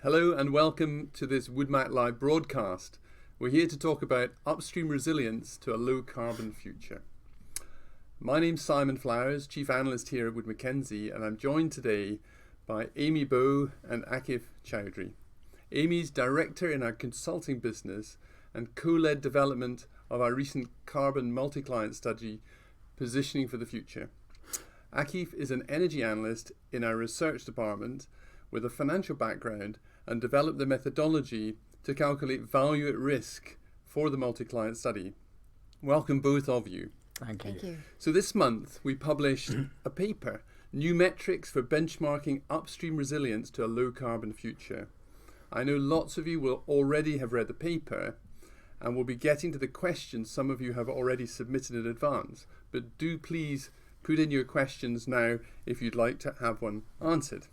Hello and welcome to this Woodmac Live broadcast. We're here to talk about upstream resilience to a low carbon future. My name's Simon Flowers, Chief Analyst here at Mackenzie, and I'm joined today by Amy Bowe and Akif Chaudhry. Amy's director in our consulting business and co-led development of our recent carbon multi-client study, Positioning for the Future. Akif is an energy analyst in our research department with a financial background and developed the methodology to calculate value at risk for the multi-client study. Welcome both of you. Thank you. So this month we published a paper, New Metrics for Benchmarking Upstream Resilience to a Low Carbon Future. I know lots of you will already have read the paper and will be getting to the questions some of you have already submitted in advance, but do please put in your questions now if you'd like to have one answered.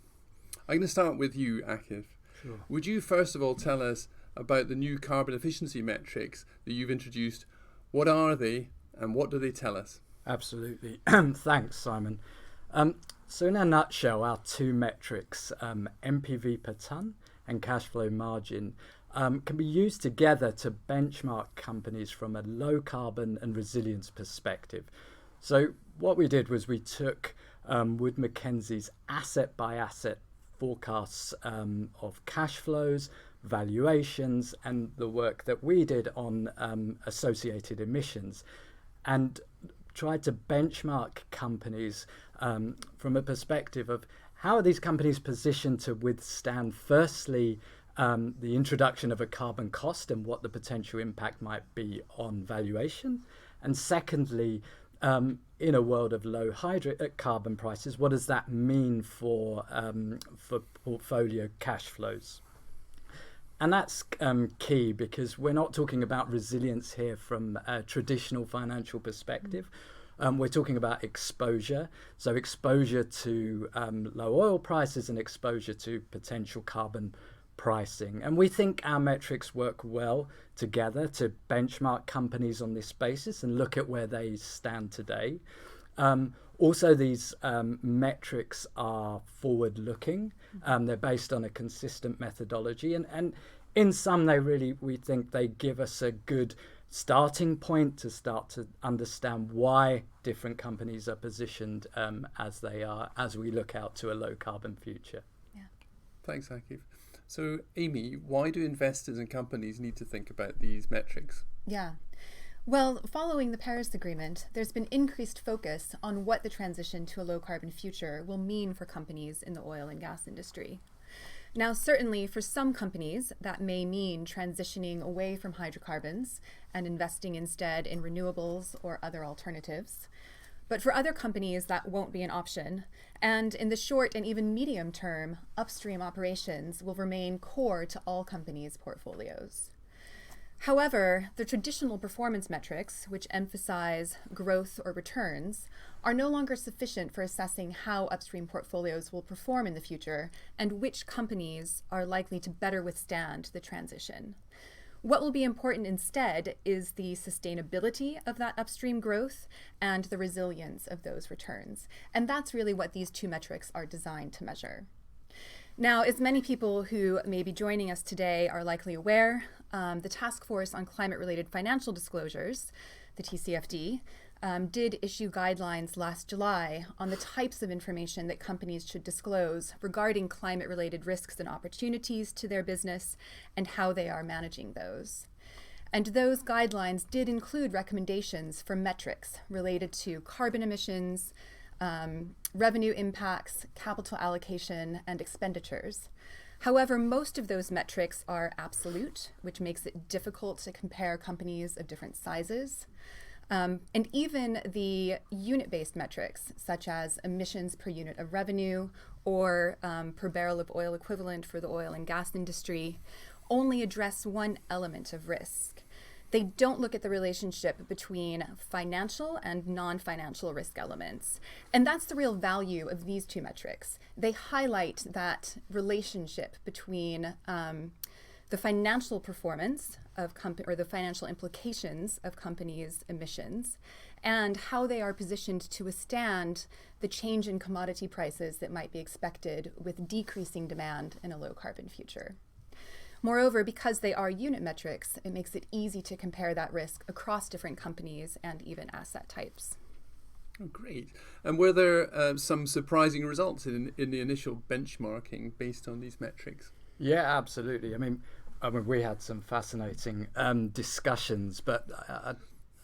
I'm going to start with you, Akif. Sure. Would you first of all tell us about the new carbon efficiency metrics that you've introduced? What are they and what do they tell us? Absolutely. Thanks, Simon. So in a nutshell, our two metrics, MPV per tonne and cash flow margin, can be used together to benchmark companies from a low carbon and resilience perspective. So what we did was we took Wood Mackenzie's asset by asset forecasts of cash flows, valuations, and the work that we did on associated emissions, and tried to benchmark companies from a perspective of how are these companies positioned to withstand, firstly, the introduction of a carbon cost and what the potential impact might be on valuation, and secondly, in a world of low carbon prices, what does that mean for portfolio cash flows? And that's key because we're not talking about resilience here from a traditional financial perspective. We're talking about exposure. So exposure to low oil prices and exposure to potential carbon pricing. And we think our metrics work well together to benchmark companies on this basis and look at where they stand today. Also, these metrics are forward-looking. They're based on a consistent methodology, and in some, we think they give us a good starting point to start to understand why different companies are positioned as they are as we look out to a low-carbon future. Yeah. Thanks, Akif. So, Amy, why do investors and companies need to think about these metrics? Yeah. Well, following the Paris Agreement, there's been increased focus on what the transition to a low-carbon future will mean for companies in the oil and gas industry. Now, certainly for some companies, that may mean transitioning away from hydrocarbons and investing instead in renewables or other alternatives. But for other companies, that won't be an option. And in the short and even medium term, upstream operations will remain core to all companies' portfolios. However, the traditional performance metrics, which emphasize growth or returns, are no longer sufficient for assessing how upstream portfolios will perform in the future and which companies are likely to better withstand the transition. What will be important instead is the sustainability of that upstream growth and the resilience of those returns. And that's really what these two metrics are designed to measure. Now, as many people who may be joining us today are likely aware, the Task Force on Climate-Related Financial Disclosures, the TCFD, did issue guidelines last July on the types of information that companies should disclose regarding climate-related risks and opportunities to their business and how they are managing those. And those guidelines did include recommendations for metrics related to carbon emissions, revenue impacts, capital allocation, and expenditures. However, most of those metrics are absolute, which makes it difficult to compare companies of different sizes. And even the unit-based metrics, such as emissions per unit of revenue or per barrel of oil equivalent for the oil and gas industry, only address one element of risk. They don't look at the relationship between financial and non-financial risk elements. And that's the real value of these two metrics. They highlight that relationship between the financial performance of the financial implications of companies' emissions and how they are positioned to withstand the change in commodity prices that might be expected with decreasing demand in a low-carbon future. Moreover, because they are unit metrics, it makes it easy to compare that risk across different companies and even asset types. Oh, great. And were there some surprising results in the initial benchmarking based on these metrics? Yeah, absolutely. I mean, we had some fascinating discussions, but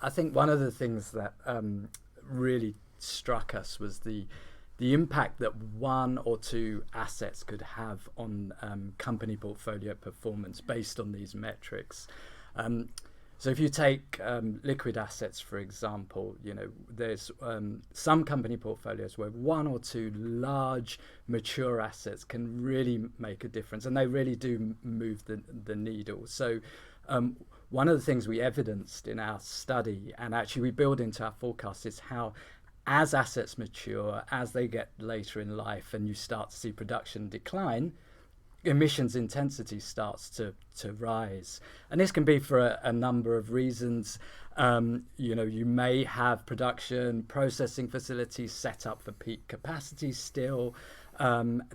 I think one of the things that really struck us was the impact that one or two assets could have on company portfolio performance based on these metrics. So if you take liquid assets, for example, there's some company portfolios where one or two large mature assets can really make a difference, and they really do move the needle. So one of the things we evidenced in our study, and actually we build into our forecast, is how as assets mature, as they get later in life and you start to see production decline, emissions intensity starts to rise. And this can be for a number of reasons. You may have production processing facilities set up for peak capacity still.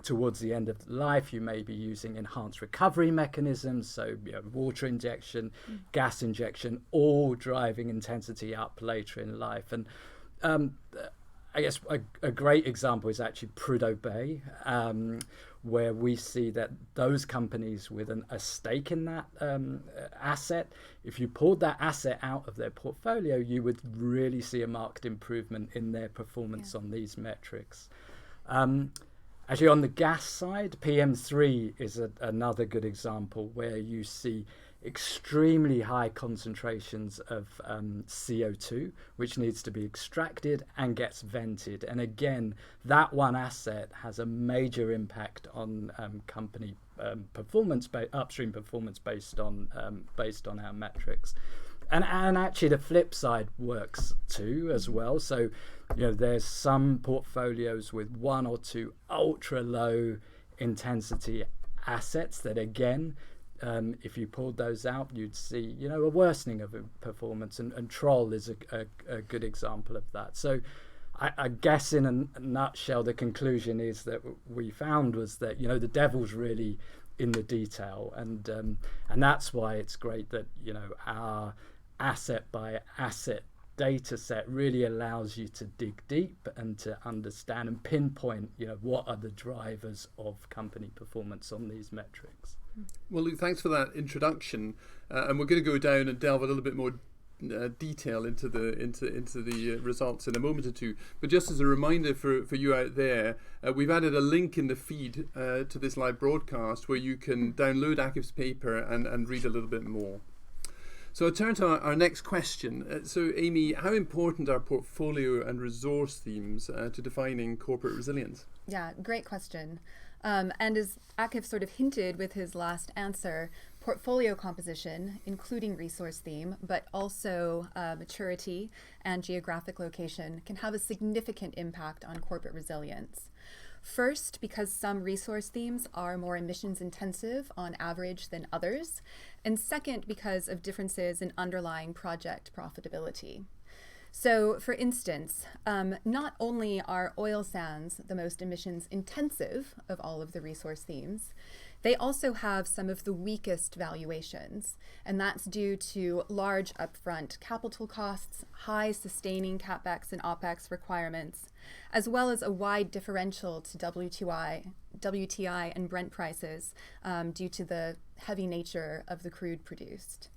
Towards the end of life, you may be using enhanced recovery mechanisms, so water injection, gas injection, all driving intensity up later in life. And I guess a great example is actually Prudhoe Bay, where we see that those companies with a stake in that asset, if you pulled that asset out of their portfolio, you would really see a marked improvement in their performance on these metrics. Actually, on the gas side, PM3 is another good example where you see extremely high concentrations of CO2, which needs to be extracted and gets vented. And again, that one asset has a major impact on company performance, upstream performance based on our metrics. And actually the flip side works too as well. So, there's some portfolios with one or two ultra low intensity assets that again, if you pulled those out, you'd see, a worsening of performance, and Troll is a good example of that. So I guess in a nutshell, the conclusion is that we found was that, the devil's really in the detail, and that's why it's great that, our asset by asset data set really allows you to dig deep and to understand and pinpoint, what are the drivers of company performance on these metrics. Well, Luke, thanks for that introduction, and we're going to go down and delve a little bit more detail into the results in a moment or two. But just as a reminder for you out there, we've added a link in the feed to this live broadcast where you can download Akif's paper and read a little bit more. So I'll turn to our next question. So Amy, how important are portfolio and resource themes to defining corporate resilience? Yeah, great question. And as Akif sort of hinted with his last answer, portfolio composition, including resource theme, but also maturity and geographic location, can have a significant impact on corporate resilience. First, because some resource themes are more emissions intensive on average than others. And second, because of differences in underlying project profitability. So, for instance, not only are oil sands the most emissions intensive of all of the resource themes, they also have some of the weakest valuations, and that's due to large upfront capital costs, high sustaining CapEx and OpEx requirements, as well as a wide differential to WTI and Brent prices due to the heavy nature of the crude produced.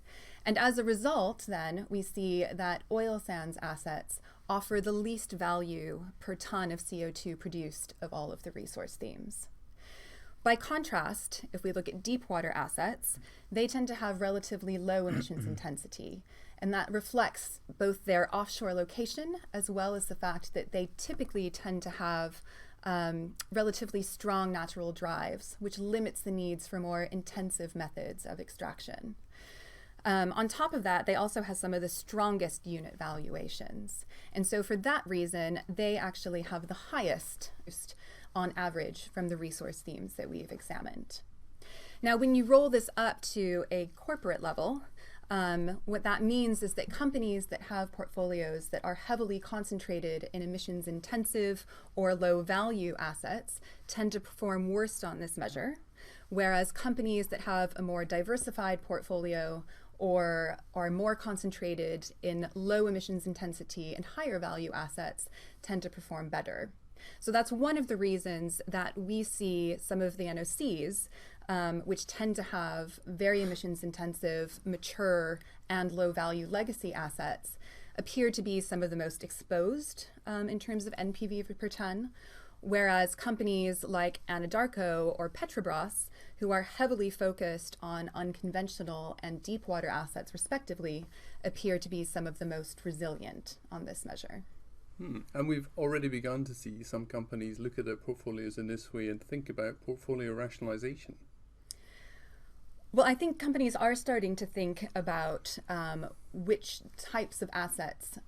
And as a result, then, we see that oil sands assets offer the least value per ton of CO2 produced of all of the resource themes. By contrast, if we look at deep water assets, they tend to have relatively low emissions intensity, and that reflects both their offshore location as well as the fact that they typically tend to have relatively strong natural drives, which limits the needs for more intensive methods of extraction. On top of that, they also have some of the strongest unit valuations. And so for that reason, they actually have the highest on average from the resource themes that we've examined. Now, when you roll this up to a corporate level, What that means is that companies that have portfolios that are heavily concentrated in emissions intensive or low value assets tend to perform worst on this measure, whereas companies that have a more diversified portfolio or are more concentrated in low emissions intensity and higher value assets tend to perform better. So that's one of the reasons that we see some of the NOCs, which tend to have very emissions intensive, mature, and low value legacy assets, appear to be some of the most exposed in terms of NPV per ton, whereas companies like Anadarko or Petrobras, who are heavily focused on unconventional and deep water assets respectively, appear to be some of the most resilient on this measure. And we've already begun to see some companies look at their portfolios in this way and think about portfolio rationalization. Well, I think companies are starting to think about which types of assets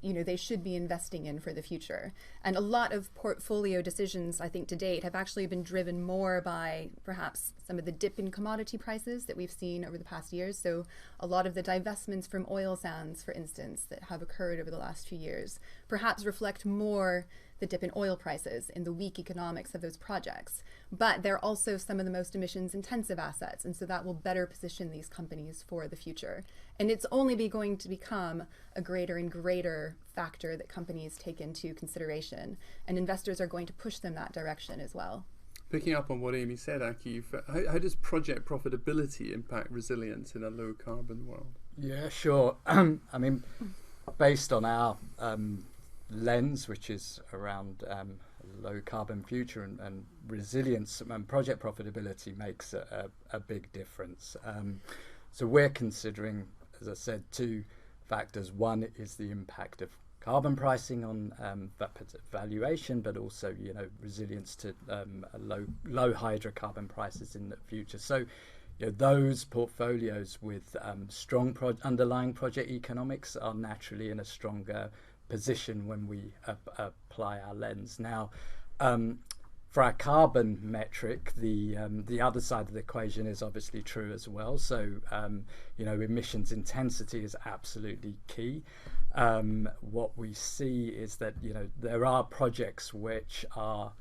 they should be investing in for the future. And a lot of portfolio decisions, I think, to date have actually been driven more by perhaps some of the dip in commodity prices that we've seen over the past years. So a lot of the divestments from oil sands, for instance, that have occurred over the last few years, perhaps reflect more the dip in oil prices and the weak economics of those projects. But they're also some of the most emissions intensive assets, and so that will better position these companies for the future. And it's only going to become a greater and greater factor that companies take into consideration, and investors are going to push them that direction as well. Picking up on what Amy said, Akif, how does project profitability impact resilience in a low carbon world? Yeah, sure. I mean, based on our lens, which is around low carbon future and resilience, and project profitability makes a big difference. So we're considering, as I said, two factors. One is the impact of carbon pricing on valuation, but also resilience to low hydrocarbon prices in the future. So those portfolios with strong underlying project economics are naturally in a stronger position when we apply our lens. Now, for our carbon metric, the other side of the equation is obviously true as well. So, emissions intensity is absolutely key. What we see is that there are projects which are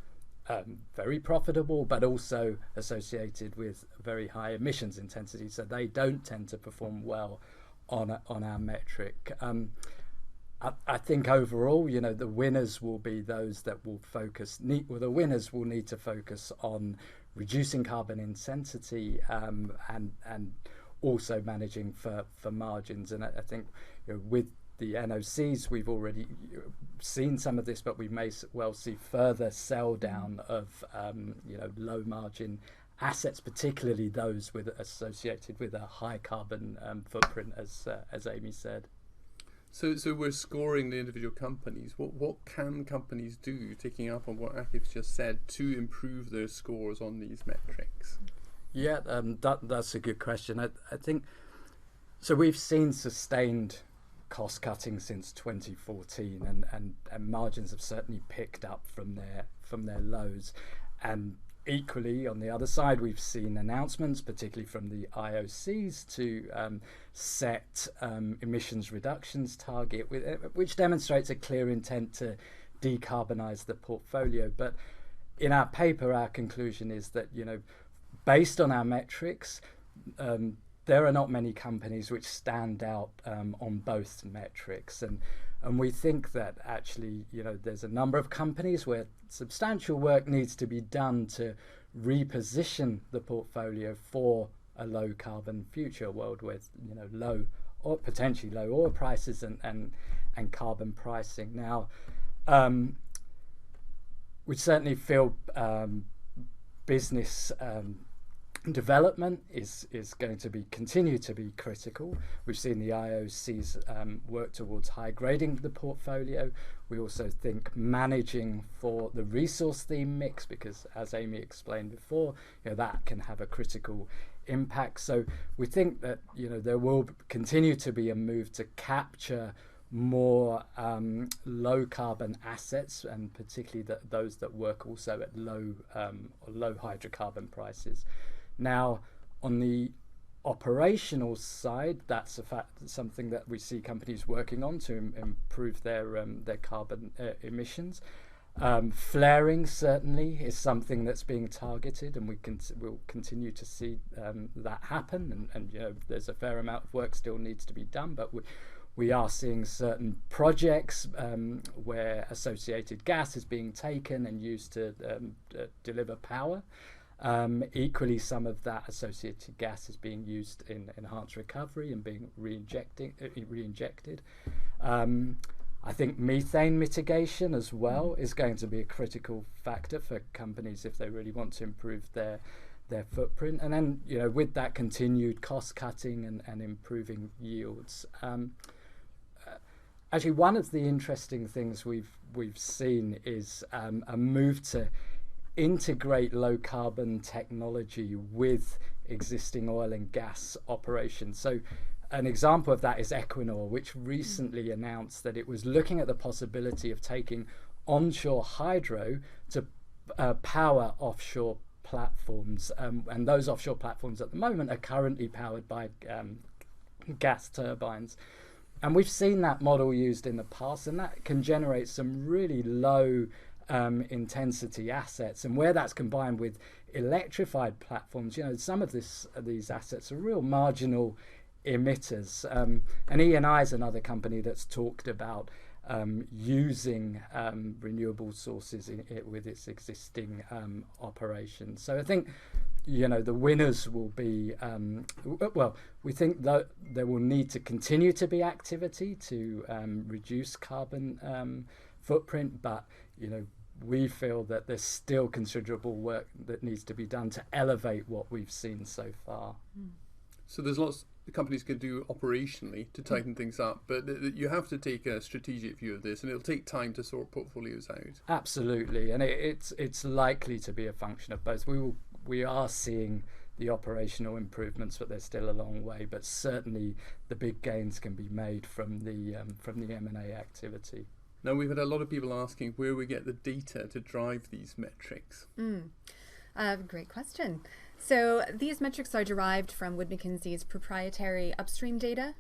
very profitable, but also associated with very high emissions intensity. So they don't tend to perform well on our metric. I think overall, the winners will be those that will the winners will need to focus on reducing carbon intensity and also managing for margins. And I think with the NOCs, we've already seen some of this, but we may well see further sell down of low margin assets, particularly those associated with a high carbon footprint, as Amy said. So we're scoring the individual companies. What can companies do, taking up on what Akif just said, to improve their scores on these metrics? Yeah, that's a good question. I think so. We've seen sustained cost cutting since 2014, and margins have certainly picked up from their lows. And equally, on the other side, we've seen announcements, particularly from the IOCs, to set emissions reductions target, which demonstrates a clear intent to decarbonize the portfolio. But in our paper, our conclusion is that, based on our metrics, there are not many companies which stand out on both metrics. And we think that actually, there's a number of companies where substantial work needs to be done to reposition the portfolio for a low carbon future world with, low or potentially low oil prices and carbon pricing. Now, we certainly feel business development is going to continue to be critical. We've seen the IOCs work towards high grading the portfolio. We also think managing for the resource theme mix, because as Amy explained before, that can have a critical impact. So we think that there will continue to be a move to capture more low carbon assets, and particularly those that work also at low hydrocarbon prices. Now, on the operational side, that's something that we see companies working on to improve their carbon emissions. Flaring certainly is something that's being targeted, and we'll continue to see that happen. And there's a fair amount of work still needs to be done, but we are seeing certain projects where associated gas is being taken and used to deliver power. Equally, some of that associated gas is being used in enhanced recovery and being reinjected. I think methane mitigation as well is going to be a critical factor for companies if they really want to improve their footprint. And then, with that continued cost cutting and improving yields. Actually, one of the interesting things we've seen is a move to integrate low carbon technology with existing oil and gas operations. So an example of that is Equinor, which recently announced that it was looking at the possibility of taking onshore hydro to power offshore platforms. And those offshore platforms at the moment are currently powered by gas turbines. And we've seen that model used in the past, and that can generate some really low intensity assets. And where that's combined with electrified platforms, some of these assets are real marginal emitters. And E&I is another company that's talked about using renewable sources with its existing operations. So I think the winners will be, we think that there will need to continue to be activity to reduce carbon footprint, but we feel that there's still considerable work that needs to be done to elevate what we've seen so far. So there's lots the companies can do operationally to tighten things up, but you have to take a strategic view of this, and it'll take time to sort portfolios out. Absolutely, and it's likely to be a function of both. We are seeing the operational improvements, but there's still a long way. But certainly, the big gains can be made from the M&A activity. Now, we've had a lot of people asking where we get the data to drive these metrics. Great question. So these metrics are derived from Wood Mackenzie's proprietary upstream data.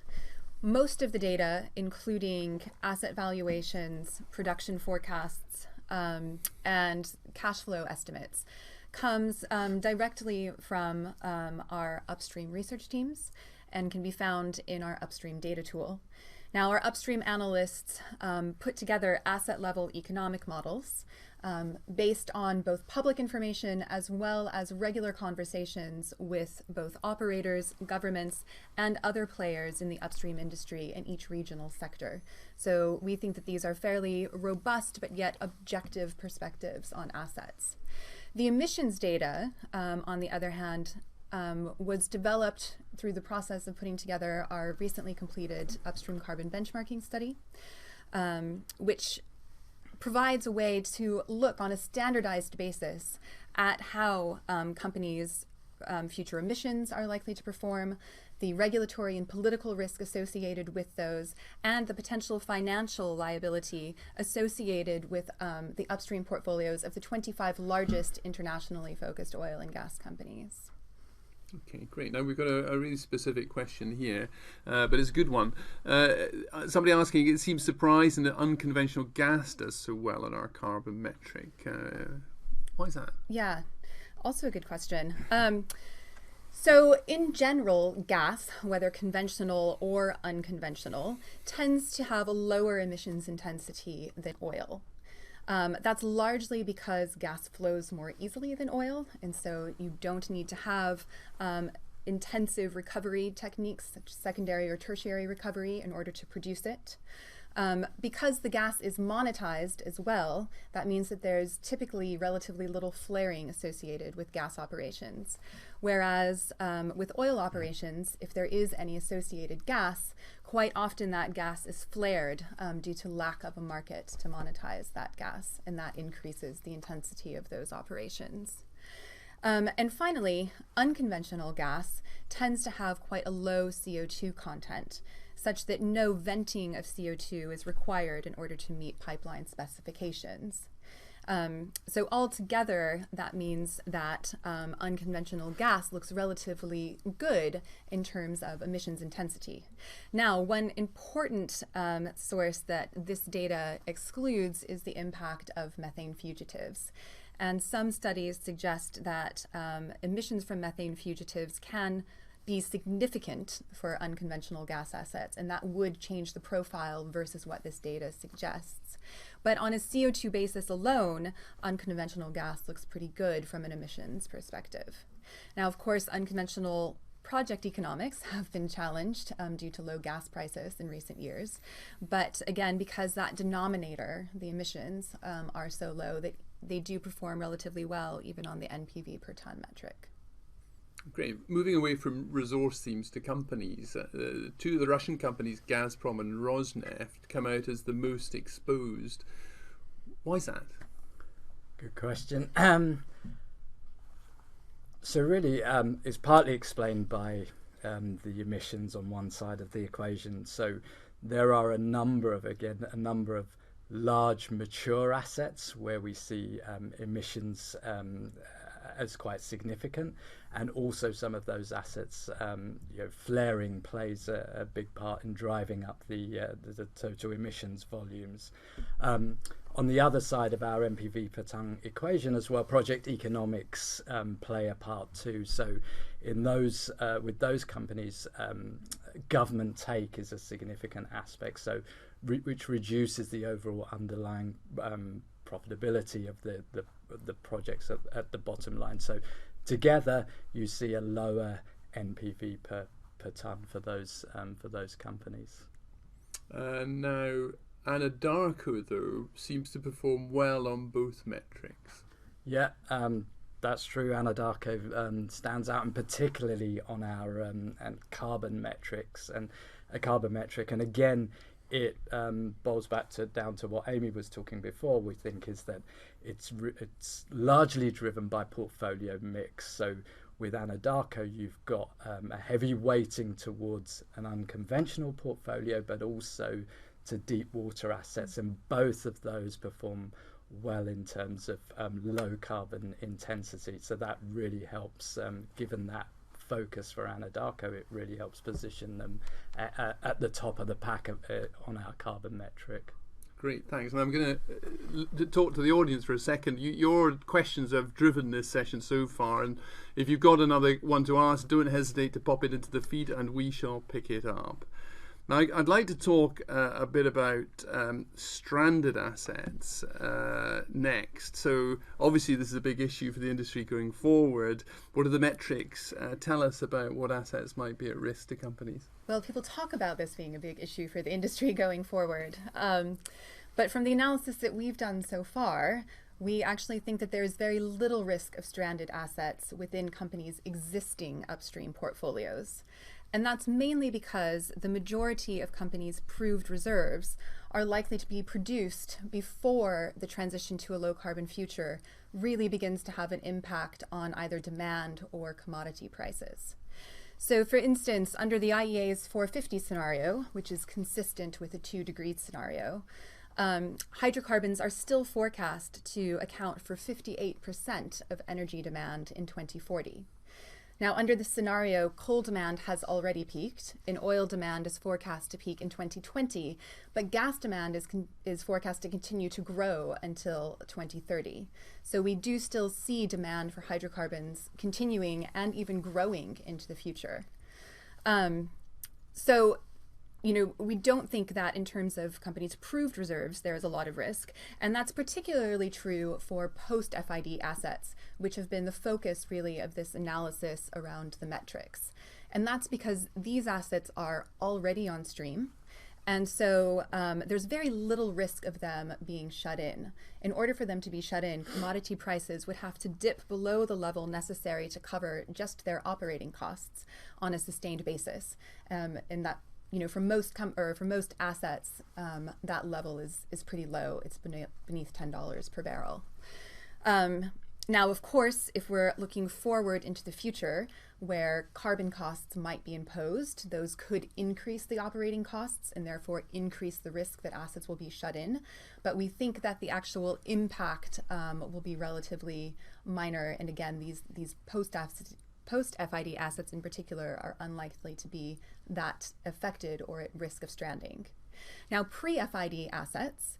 Most of the data, including asset valuations, production forecasts, and cash flow estimates, comes directly from our upstream research teams and can be found in our upstream data tool. Now, our upstream analysts put together asset-level economic models based on both public information as well as regular conversations with both operators, governments, and other players in the upstream industry in each regional sector. So we think that these are fairly robust but yet objective perspectives on assets. The emissions data, on the other hand, was developed through the process of putting together our recently completed upstream carbon benchmarking study, which provides a way to look on a standardized basis at how companies' future emissions are likely to perform, the regulatory and political risk associated with those, and the potential financial liability associated with the upstream portfolios of the 25 largest internationally focused oil and gas companies. Okay, great. Now we've got a really specific question here, but it's a good one. Somebody asking, it seems surprising that unconventional gas does so well on our carbon metric. Why is that? Yeah, also a good question. So in general, gas, whether conventional or unconventional, tends to have a lower emissions intensity than oil. That's largely because gas flows more easily than oil, and so you don't need to have intensive recovery techniques such as secondary or tertiary recovery in order to produce it. Because the gas is monetized as well, that means that there's typically relatively little flaring associated with gas operations. Whereas with oil operations, if there is any associated gas, quite often that gas is flared due to lack of a market to monetize that gas, and that increases the intensity of those operations. And finally, unconventional gas tends to have quite a low CO2 content, such that no venting of CO2 is required in order to meet pipeline specifications. So altogether, that means that unconventional gas looks relatively good in terms of emissions intensity. Now, one important source that this data excludes is the impact of methane fugitives. And some studies suggest that emissions from methane fugitives can be significant for unconventional gas assets, and that would change the profile versus what this data suggests. But on a CO2 basis alone, unconventional gas looks pretty good from an emissions perspective. Now, of course, unconventional project economics have been challenged due to low gas prices in recent years. But again, because that denominator, the emissions, are so low, that they do perform relatively well even on the NPV per ton metric. Great. Moving away from resource themes to companies, two of the Russian companies, Gazprom and Rosneft, come out as the most exposed. Why is that? Good question. So really, it's partly explained by the emissions on one side of the equation. So there are a number of large mature assets where we see emissions as quite significant, and also some of those assets, flaring plays a big part in driving up the total emissions volumes. On the other side of our NPV per ton equation as well, project economics play a part too. So in those with those companies, government take is a significant aspect, so which reduces the overall underlying profitability of the projects at the bottom line. So together you see a lower NPV per ton for those companies. Now, Anadarko, though, seems to perform well on both metrics. Yeah, that's true. Anadarko stands out, and particularly on our and carbon metrics and a carbon metric. And again, it boils back down to what Amy was talking before. We think is that it's largely driven by portfolio mix. So with Anadarko, you've got a heavy weighting towards an unconventional portfolio, but also to deep water assets, and both of those perform well in terms of low carbon intensity. So that really helps, given that focus for Anadarko, it really helps position them at the top of the pack on our carbon metric. Great, thanks. And I'm going to talk to the audience for a second. Your questions have driven this session so far, and if you've got another one to ask, don't hesitate to pop it into the feed and we shall pick it up. Now, I'd like to talk a bit about stranded assets next. So obviously this is a big issue for the industry going forward. What are the metrics? Tell us about what assets might be at risk to companies. Well, people talk about this being a big issue for the industry going forward. But from the analysis that we've done so far, we actually think that there is very little risk of stranded assets within companies' existing upstream portfolios. And that's mainly because the majority of companies' proved reserves are likely to be produced before the transition to a low carbon future really begins to have an impact on either demand or commodity prices. So for instance, under the IEA's 450 scenario, which is consistent with a 2-degree scenario, hydrocarbons are still forecast to account for 58% of energy demand in 2040. Now, under this scenario, coal demand has already peaked, and oil demand is forecast to peak in 2020, but gas demand is forecast to continue to grow until 2030. So we do still see demand for hydrocarbons continuing and even growing into the future. We don't think that in terms of companies' proved reserves, there is a lot of risk. And that's particularly true for post-FID assets, which have been the focus really of this analysis around the metrics. And that's because these assets are already on stream. And so there's very little risk of them being shut in. In order for them to be shut in, commodity prices would have to dip below the level necessary to cover just their operating costs on a sustained basis. And that, for most assets, that level is pretty low. It's beneath $10 per barrel. Now, of course, if we're looking forward into the future where carbon costs might be imposed, those could increase the operating costs and therefore increase the risk that assets will be shut in. But we think that the actual impact will be relatively minor. And again, these post-FID assets in particular are unlikely to be that affected or at risk of stranding. Now, pre-FID assets,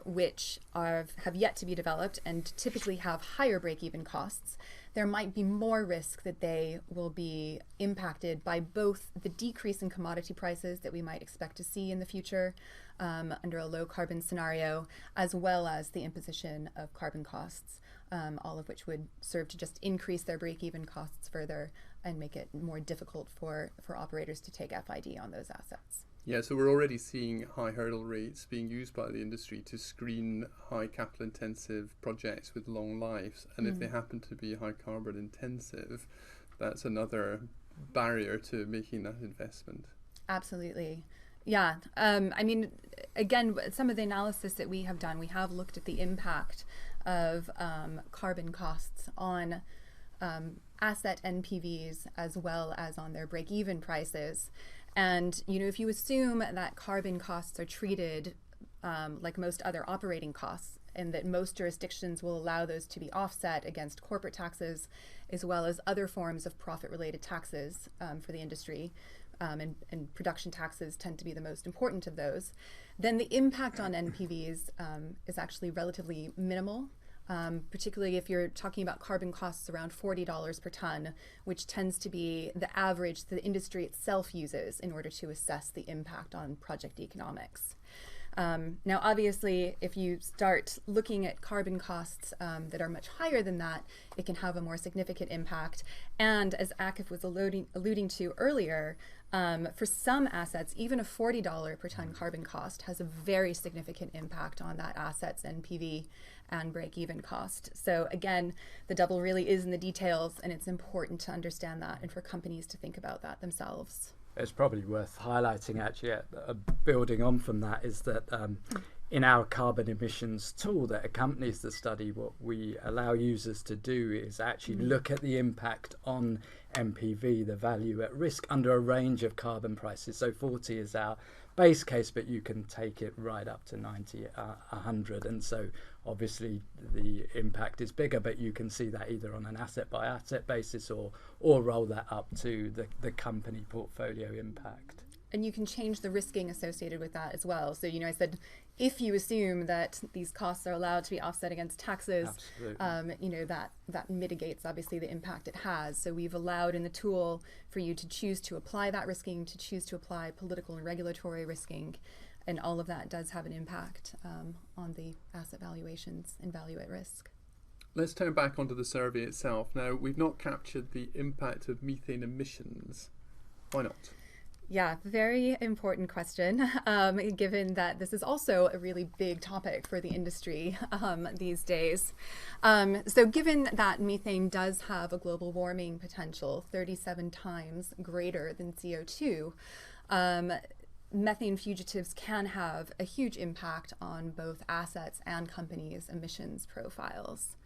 which have yet to be developed and typically have higher break-even costs, there might be more risk that they will be impacted by both the decrease in commodity prices that we might expect to see in the future under a low carbon scenario, as well as the imposition of carbon costs, all of which would serve to just increase their break-even costs further and make it more difficult for operators to take FID on those assets. Yeah, so we're already seeing high hurdle rates being used by the industry to screen high capital intensive projects with long lives. And if they happen to be high carbon intensive, that's another barrier to making that investment. Absolutely. Yeah. I mean, again, some of the analysis that we have done, we have looked at the impact of carbon costs on asset NPVs as well as on their break-even prices. And, if you assume that carbon costs are treated like most other operating costs, and that most jurisdictions will allow those to be offset against corporate taxes, as well as other forms of profit-related taxes for the industry, and production taxes tend to be the most important of those, then the impact on NPVs is actually relatively minimal. Particularly if you're talking about carbon costs around $40 per ton, which tends to be the average the industry itself uses in order to assess the impact on project economics. Now, obviously, if you start looking at carbon costs that are much higher than that, it can have a more significant impact. And as Akif was alluding to earlier, for some assets, even a $40 per ton carbon cost has a very significant impact on that asset's NPV and break-even cost. So again, the devil really is in the details, and it's important to understand that and for companies to think about that themselves. It's probably worth highlighting, actually, building on from that, is that in our carbon emissions tool that accompanies the study, what we allow users to do is actually look at the impact on NPV, the value at risk, under a range of carbon prices. So 40 is our base case, but you can take it right up to 90, 100. And so obviously the impact is bigger, but you can see that either on an asset by asset basis or roll that up to the company portfolio impact. And you can change the risking associated with that as well. So, I said, if you assume that these costs are allowed to be offset against taxes, that mitigates obviously the impact it has. So we've allowed in the tool for you to choose to apply that risking, to choose to apply political and regulatory risking, and all of that does have an impact on the asset valuations and value at risk. Let's turn back onto the survey itself. Now, we've not captured the impact of methane emissions. Why not? Yeah, very important question, given that this is also a really big topic for the industry these days. So given that methane does have a global warming potential 37 times greater than CO2, methane fugitives can have a huge impact on both assets and companies' emissions profiles.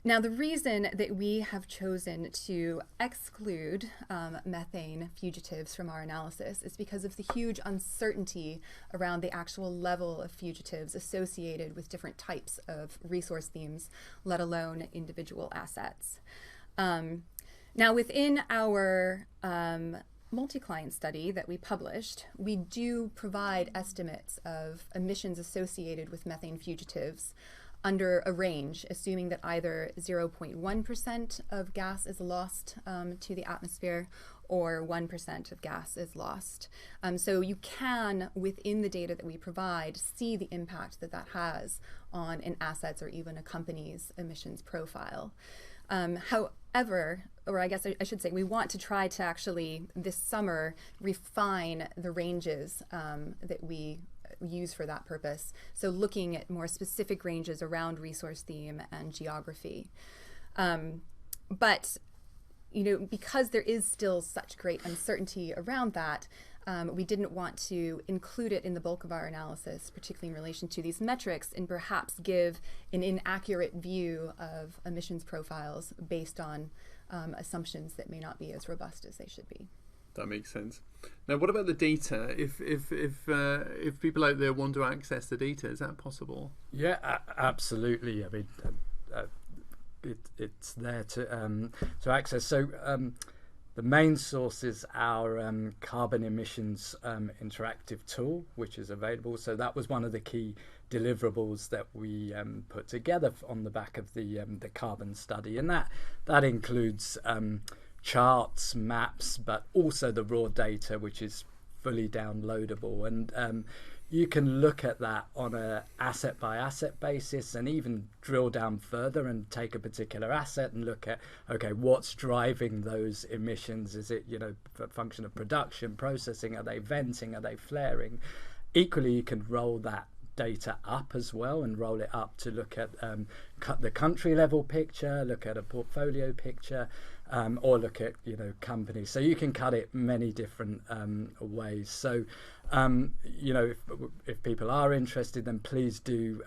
Now, the reason that we have chosen to exclude methane fugitives from our analysis is because of the huge uncertainty around the actual level of fugitives associated with different types of resource themes, let alone individual assets. Now, within our multi-client study that we published, we do provide estimates of emissions associated with methane fugitives under a range, assuming that either 0.1% of gas is lost to the atmosphere or 1% of gas is lost. So you can, within the data that we provide, see the impact that has on an asset's or even a company's emissions profile. However, or I guess I should say, we want to try to actually this summer refine the ranges that we use for that purpose. So looking at more specific ranges around resource theme and geography. But because there is still such great uncertainty around that, we didn't want to include it in the bulk of our analysis, particularly in relation to these metrics, and perhaps give an inaccurate view of emissions profiles based on assumptions that may not be as robust as they should be. That makes sense. Now, what about the data? If people out there want to access the data, is that possible? Yeah, absolutely. I mean, it's there to access. So the main source is our carbon emissions interactive tool, which is available. So that was one of the key deliverables that we put together on the back of the carbon study, and that includes charts, maps, but also the raw data, which is fully downloadable, and you can look at that on a asset by asset basis, and even drill down further and take a particular asset and look at, okay, what's driving those emissions? Is it, a function of production, processing? Are they venting? Are they flaring? Equally, you can roll that data up as well and roll it up to look at the country level picture, look at a portfolio picture, or look at companies. So you can cut it many different ways. So if people are interested, then please do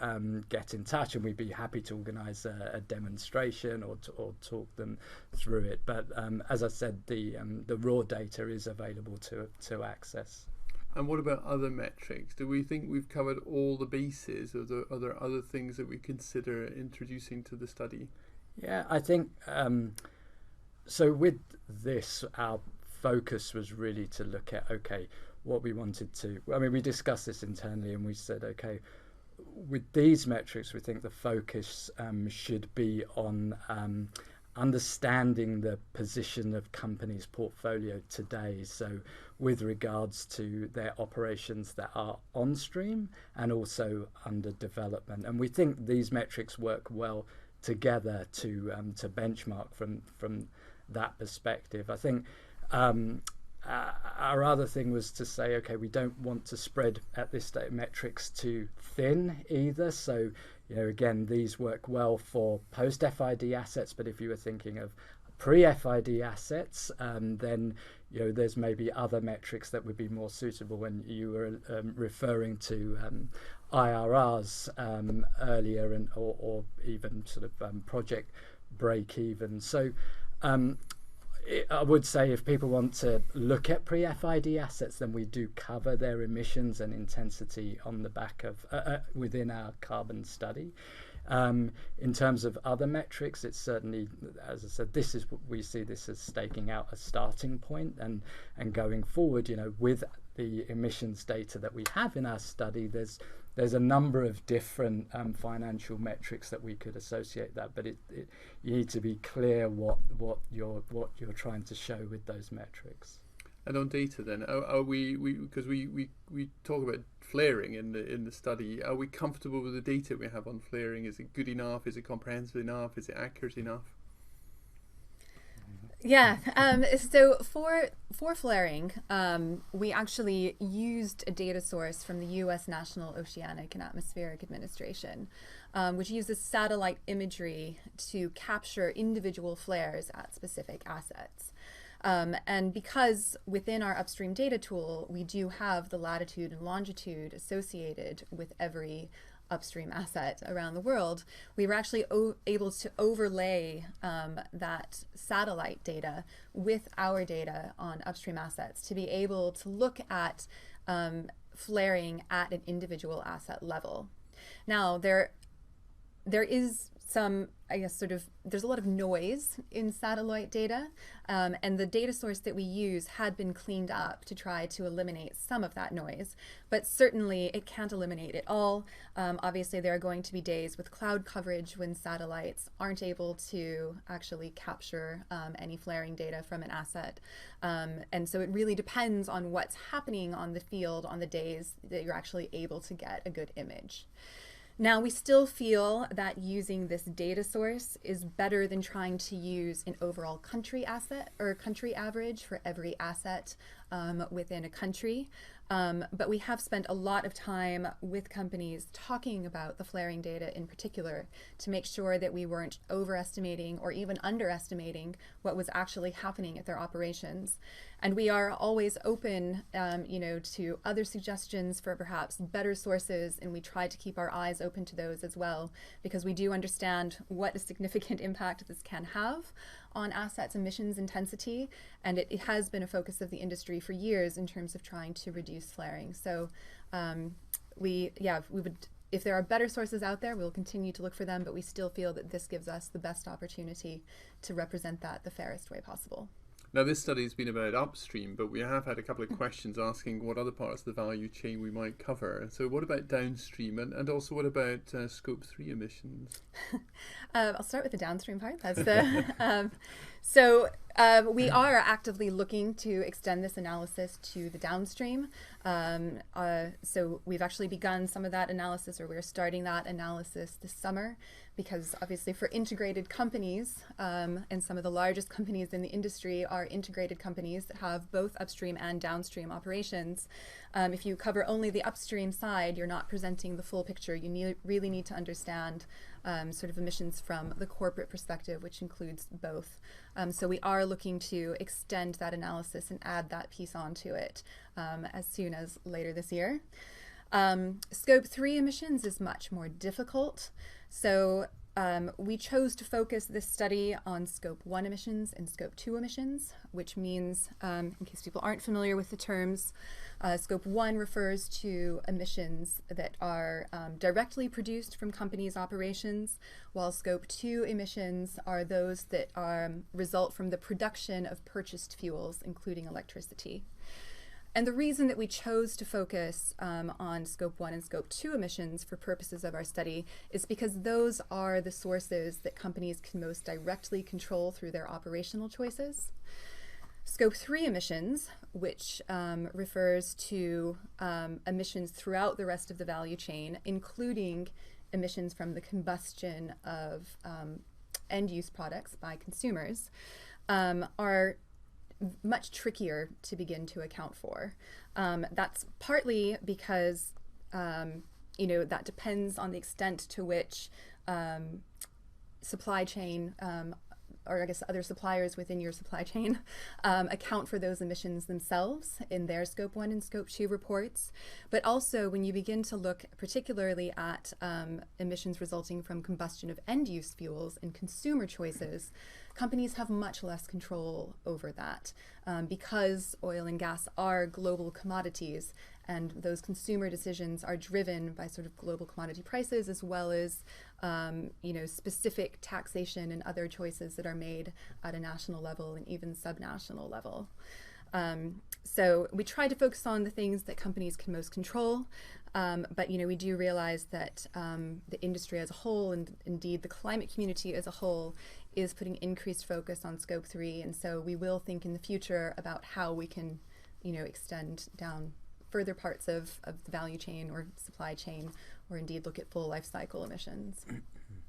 get in touch, and we'd be happy to organise a demonstration or talk them through it. But as I said, the raw data is available to access. And what about other metrics? Do we think we've covered all the bases, or are there other things that we consider introducing to the study? Yeah, I think so. With this, our focus was really to look at, okay, what we wanted to. I mean, we discussed this internally, and we said, okay, with these metrics, we think the focus should be on understanding the position of companies' portfolio today. So with regards to their operations that are on stream and also under development. And we think these metrics work well together to benchmark from that perspective. I think our other thing was to say, okay, we don't want to spread at this stage metrics too thin either. So, again, these work well for post-FID assets, but if you were thinking of pre-FID assets, then there's maybe other metrics that would be more suitable. When you were referring to IRRs earlier, or even sort of project break even. So I would say if people want to look at pre-FID assets, then we do cover their emissions and intensity on the back of within our carbon study. In terms of other metrics, it's certainly, as I said, this is what we see this as staking out a starting point, and going forward, with the emissions data that we have in our study, there's a number of different financial metrics that we could associate that, but you need to be clear what you're trying to show with those metrics. And on data, then, are we because we talk about flaring in the study? Are we comfortable with the data we have on flaring? Is it good enough? Is it comprehensive enough? Is it accurate enough? Yeah. So for flaring, we actually used a data source from the U.S. National Oceanic and Atmospheric Administration, which uses satellite imagery to capture individual flares at specific assets. And because within our upstream data tool, we do have the latitude and longitude associated with every upstream asset around the world, we were actually able to overlay that satellite data with our data on upstream assets to be able to look at flaring at an individual asset level. Now, there is some, I guess, there's a lot of noise in satellite data, and the data source that we use had been cleaned up to try to eliminate some of that noise, but certainly it can't eliminate it all. Obviously, there are going to be days with cloud coverage when satellites aren't able to actually capture any flaring data from an asset, and so it really depends on what's happening on the field on the days that you're actually able to get a good image. Now, we still feel that using this data source is better than trying to use an overall country asset or country average for every asset within a country. But we have spent a lot of time with companies talking about the flaring data in particular to make sure that we weren't overestimating or even underestimating what was actually happening at their operations. And we are always open, to other suggestions for perhaps better sources, and we try to keep our eyes open to those as well, because we do understand what a significant impact this can have on assets' emissions intensity, and it has been a focus of the industry for years in terms of trying to reduce flaring. So we would, if there are better sources out there, we'll continue to look for them, but we still feel that this gives us the best opportunity to represent that the fairest way possible. Now, this study has been about upstream, but we have had a couple of questions asking what other parts of the value chain we might cover. So what about downstream, and also what about scope 3 emissions? I'll start with the downstream part. That's the we are actively looking to extend this analysis to the downstream. So we've actually begun some of that analysis, or we're starting that analysis this summer, because obviously for integrated companies, and some of the largest companies in the industry are integrated companies that have both upstream and downstream operations. If you cover only the upstream side, you're not presenting the full picture. You really need to understand sort of emissions from the corporate perspective, which includes both. So we are looking to extend that analysis and add that piece onto it as soon as later this year. Scope 3 emissions is much more difficult. So we chose to focus this study on Scope 1 emissions and Scope 2 emissions, which means, in case people aren't familiar with the terms, Scope 1 refers to emissions that are directly produced from companies' operations, while Scope 2 emissions are those that result from the production of purchased fuels, including electricity. And the reason that we chose to focus on Scope 1 and Scope 2 emissions for purposes of our study is because those are the sources that companies can most directly control through their operational choices. Scope 3 emissions, which refers to emissions throughout the rest of the value chain, including emissions from the combustion of end-use products by consumers, are much trickier to begin to account for. That's partly because that depends on the extent to which supply chain, or I guess other suppliers within your supply chain, account for those emissions themselves in their Scope 1 and Scope 2 reports. But also when you begin to look particularly at emissions resulting from combustion of end-use fuels and consumer choices, companies have much less control over that because oil and gas are global commodities, and those consumer decisions are driven by sort of global commodity prices, as well as specific taxation and other choices that are made at a national level and even subnational level. So we try to focus on the things that companies can most control, but we do realize that the industry as a whole, and indeed the climate community as a whole, is putting increased focus on Scope 3, and so we will think in the future about how we can extend down further parts of the value chain or supply chain, or indeed look at full life cycle emissions.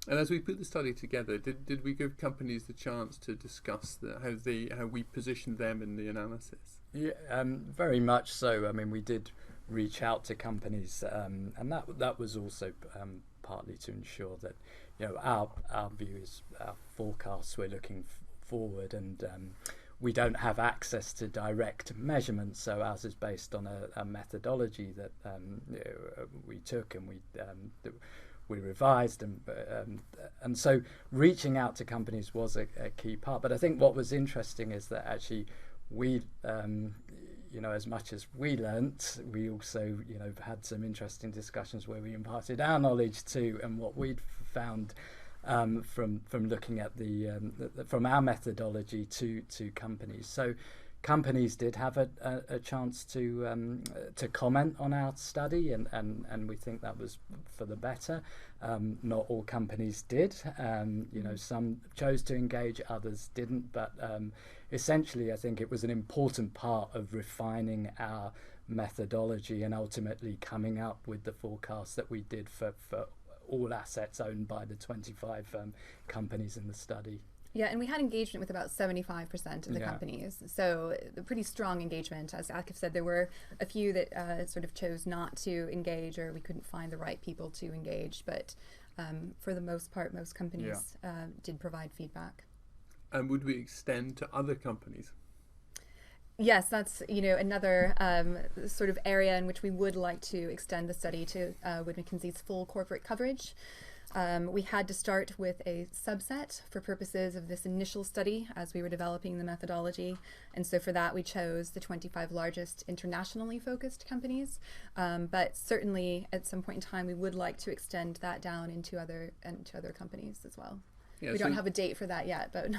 And as we put the study together, did we give companies the chance to discuss how we positioned them in the analysis? Yeah, very much so. I mean, we did reach out to companies, and that was also partly to ensure that our view is our forecasts. We're looking forward, and we don't have access to direct measurements, so ours is based on a methodology that we took and we revised, and so reaching out to companies was a key part. But I think what was interesting is that actually we, as much as we learnt, we also had some interesting discussions where we imparted our knowledge too, and what we'd found from looking at from our methodology to companies. So companies did have a chance to comment on our study, and we think that was for the better. Not all companies did. Some chose to engage, others didn't. But essentially, I think it was an important part of refining our methodology and ultimately coming up with the forecast that we did for all assets owned by the 25 companies in the study. Yeah, and we had engagement with about 75% of the companies. So a pretty strong engagement. As Akif said, there were a few that sort of chose not to engage, or we couldn't find the right people to engage. But for the most part, most companies did provide feedback. And would we extend to other companies? Yes, that's another sort of area in which we would like to extend the study to Wood Mackenzie's full corporate coverage. We had to start with a subset for purposes of this initial study as we were developing the methodology. And so for that, we chose the 25 largest internationally focused companies. But certainly at some point in time, we would like to extend that down into other companies as well. Yeah, we don't have a date for that yet, but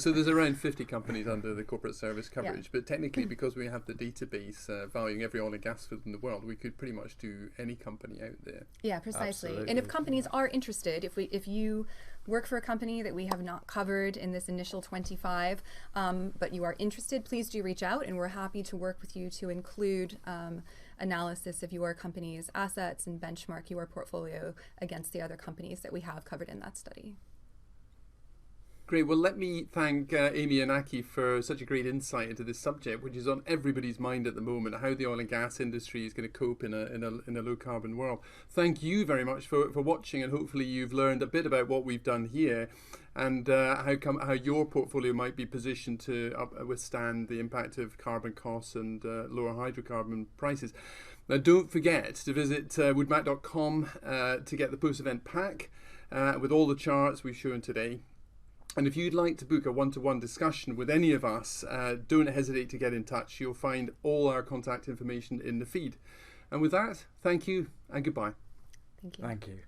so there's around 50 companies under the corporate service coverage, but technically because we have the database valuing every oil and gas field in the world, we could pretty much do any company out there. Yeah, precisely. Absolutely. And if companies are interested, if you work for a company that we have not covered in this initial 25, but you are interested, please do reach out, and we're happy to work with you to include analysis of your company's assets and benchmark your portfolio against the other companies that we have covered in that study. Great. Well, let me thank Amy and Akif for such a great insight into this subject, which is on everybody's mind at the moment, how the oil and gas industry is going to cope in a low carbon world. Thank you very much for watching, and hopefully you've learned a bit about what we've done here and how your portfolio might be positioned to withstand the impact of carbon costs and lower hydrocarbon prices. Now, don't forget to visit woodmac.com to get the post-event pack with all the charts we've shown today. And if you'd like to book a one-to-one discussion with any of us, don't hesitate to get in touch. You'll find all our contact information in the feed. And with that, thank you and goodbye. Thank you. Thank you.